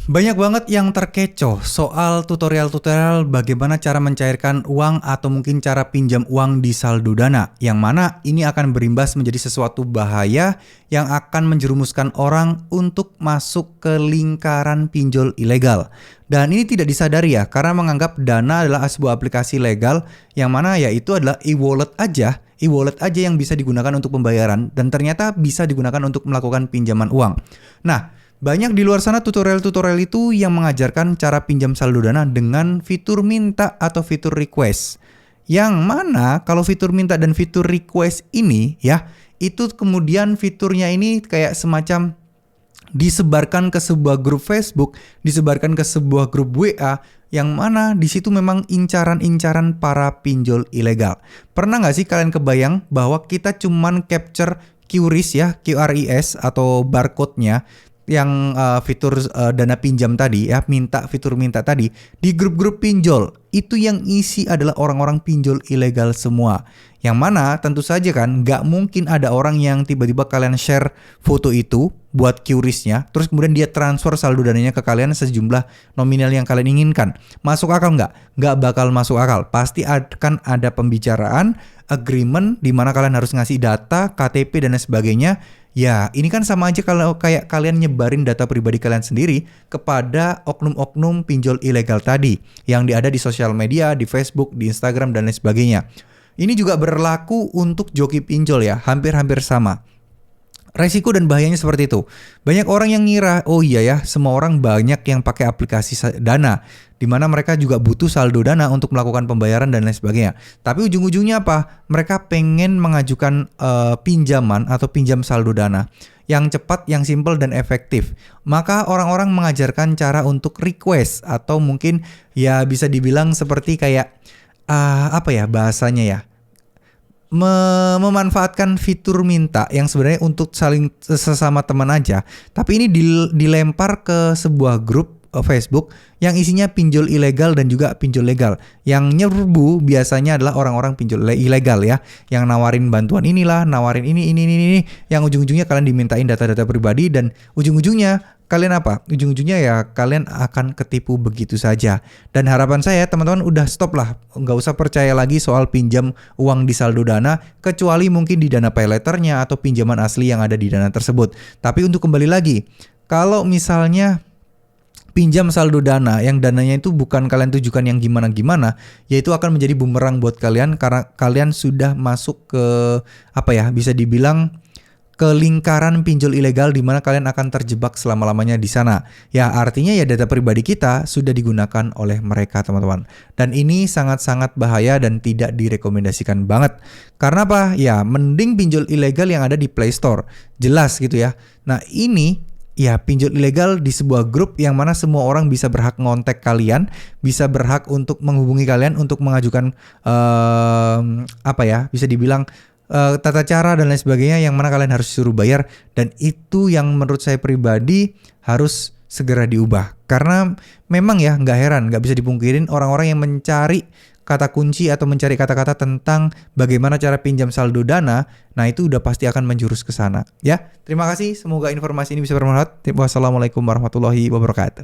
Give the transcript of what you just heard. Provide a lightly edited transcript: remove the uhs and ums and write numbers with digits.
Banyak banget yang terkecoh soal tutorial-tutorial bagaimana cara mencairkan uang atau mungkin cara pinjam uang di saldo Dana, yang mana ini akan berimbas menjadi sesuatu bahaya yang akan menjerumuskan orang untuk masuk ke lingkaran pinjol ilegal. Dan ini tidak disadari ya, karena menganggap Dana adalah sebuah aplikasi legal yang mana ya itu adalah e-wallet aja yang bisa digunakan untuk pembayaran dan ternyata bisa digunakan untuk melakukan pinjaman uang. Nah, banyak di luar sana tutorial-tutorial itu yang mengajarkan cara pinjam saldo Dana dengan fitur minta atau fitur request. Yang mana kalau fitur minta dan fitur request ini ya, itu kemudian fiturnya ini kayak semacam disebarkan ke sebuah grup Facebook, disebarkan ke sebuah grup WA, yang mana di situ memang incaran-incaran para pinjol ilegal. Pernah nggak sih kalian kebayang bahwa kita cuman capture QRIS ya, QRIS atau barcode-nya yang fitur dana pinjam tadi ya, fitur minta tadi di grup-grup pinjol itu yang isi adalah orang-orang pinjol ilegal semua. Yang mana tentu saja kan nggak mungkin ada orang yang tiba-tiba kalian share foto itu buat QRIS-nya, terus kemudian dia transfer saldo dananya ke kalian sejumlah nominal yang kalian inginkan. Masuk akal nggak? Nggak bakal masuk akal. Pasti akan ada pembicaraan, agreement di mana kalian harus ngasih data, KTP dan lain sebagainya. Ya, ini kan sama aja kalau kayak kalian nyebarin data pribadi kalian sendiri kepada oknum-oknum pinjol ilegal tadi yang ada di sosial media, di Facebook, di Instagram, dan lain sebagainya. Ini juga berlaku untuk joki pinjol ya, hampir-hampir sama. Resiko dan bahayanya seperti itu. Banyak orang yang ngira, oh iya ya, semua orang banyak yang pakai aplikasi Dana, di mana mereka juga butuh saldo Dana untuk melakukan pembayaran dan lain sebagainya. Tapi ujung-ujungnya apa? Mereka pengen mengajukan pinjaman atau pinjam saldo Dana yang cepat, yang simple dan efektif. Maka orang-orang mengajarkan cara untuk request atau mungkin ya bisa dibilang seperti kayak apa ya bahasanya ya? Memanfaatkan fitur minta yang sebenarnya untuk saling sesama teman aja, tapi ini dilempar ke sebuah grup Facebook yang isinya pinjol ilegal dan juga pinjol legal. Yang nyerbu biasanya adalah orang-orang pinjol ilegal ya, yang nawarin bantuan inilah, nawarin ini, yang ujung-ujungnya kalian dimintain data-data pribadi dan ujung-ujungnya kalian apa? Ujung-ujungnya ya kalian akan ketipu begitu saja. Dan harapan saya teman-teman udah stop lah, nggak usah percaya lagi soal pinjam uang di saldo Dana, kecuali mungkin di Dana Pay Later-nya atau pinjaman asli yang ada di Dana tersebut. Tapi untuk kembali lagi, kalau misalnya pinjam saldo Dana yang dananya itu bukan kalian tujukan yang gimana-gimana, yaitu akan menjadi bumerang buat kalian karena kalian sudah masuk ke apa ya, bisa dibilang ke lingkaran pinjol ilegal di mana kalian akan terjebak selama-lamanya di sana. Ya, artinya ya data pribadi kita sudah digunakan oleh mereka, teman-teman. Dan ini sangat-sangat bahaya dan tidak direkomendasikan banget. Karena apa? Ya, mending pinjol ilegal yang ada di Play Store. Jelas gitu ya. Nah, ini ya pinjol ilegal di sebuah grup yang mana semua orang bisa berhak ngontek kalian, bisa berhak untuk menghubungi kalian untuk mengajukan apa ya, bisa dibilang tata cara dan lain sebagainya yang mana kalian harus suruh bayar, dan itu yang menurut saya pribadi harus segera diubah. Karena memang ya nggak heran, nggak bisa dipungkirin orang-orang yang mencari kata kunci atau mencari kata-kata tentang bagaimana cara pinjam saldo Dana, nah itu udah pasti akan menjurus ke sana. Ya, terima kasih. Semoga informasi ini bisa bermanfaat. Wassalamualaikum warahmatullahi wabarakatuh.